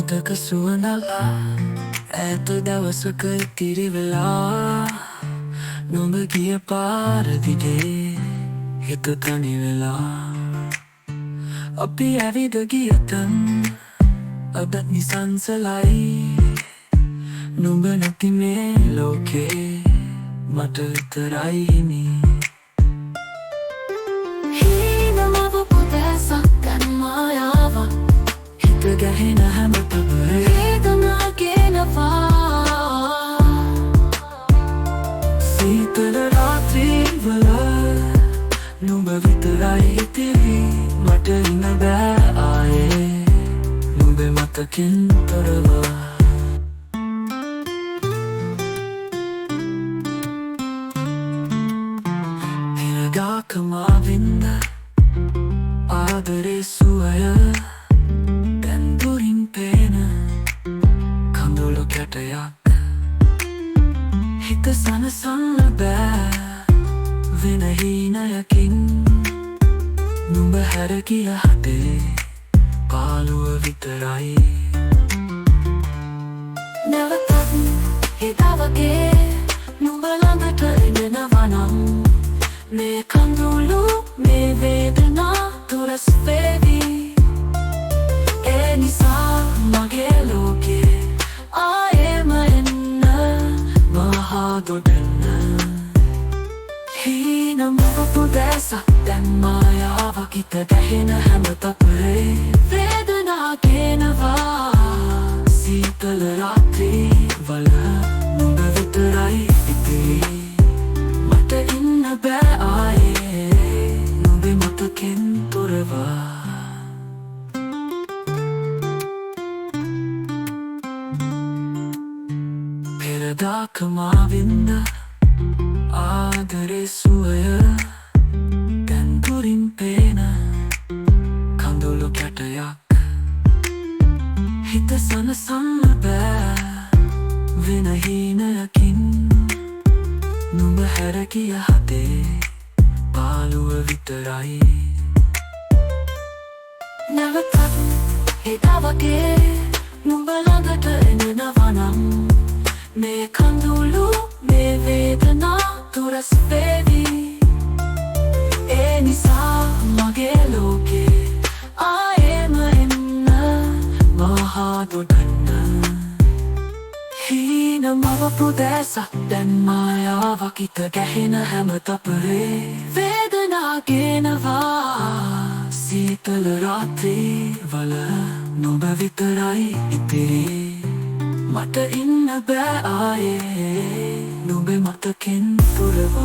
මතක සුවඳලා ඈත දවසක ඉතිරි වෙලා නුඹ ගිය පාර දිගේ හිත තනි වෙලා අපි ඇවිද ගිය තන් අදත් නිසංසලයි නුඹ නැති මේ ලෝකේ මට විතරයි හිමි ගැහෙන හැම වේදනා ගෙනවා සීතල රාත්‍රීවල නුඹ විතරයි ඉතිරි මට ඉන්න බෑ ආයේ නුඹ මතකින් තොරව හිරගාකමා වින්ද ආදරේ සුවය හිත සනසන්න බෑ වෙන හීනයකින් නුඹ හැර ගිය හදේ පාළුව විතරයි නැවතත් හිතා වගේ නුඹ ළඟට එනවා නම් මේ කඳුළු මේ වේදනා දුරස් වේවි ඒ නිසා මගේ ලෝකේ හීනම පුදැසක් දැන් මායාවක් හිත ගැහෙන හැම තපරේ වේදනා ගෙනවා සීතල රාත්‍රීවල නුඹ විතරයි ඉතිරි මට ඉන්න බෑ ආයේ නුඹ මතකින් තොරව පෙරදාකමා වින්ද ආදරේ සුවය දැන් දුරින් පේන කඳුළු කැටයක් හිත සනසන්න බෑ වෙන හීනයකින් නුඹ හැර ගිය හදේ පාළුව විතරයි නැවතත් හිතා වගේ නුඹ ළඟට එනවා නම් මේ කඳුළු මේ වේදනා දුරස් වේවි ඒ නිසා මගේ ලෝකේ ආයෙම එන්න මහා දොඩන්න හීනමව පුදැසක් දැන් මායාවක් හිත ගැහෙන හැම තපරේ වේදනා ගෙනවා සීතල රාත්‍රීවල නුඹ විතරයි ඉතිරි මට ඉන්න බෑ ආයේ නුඹ මතකින් තොරව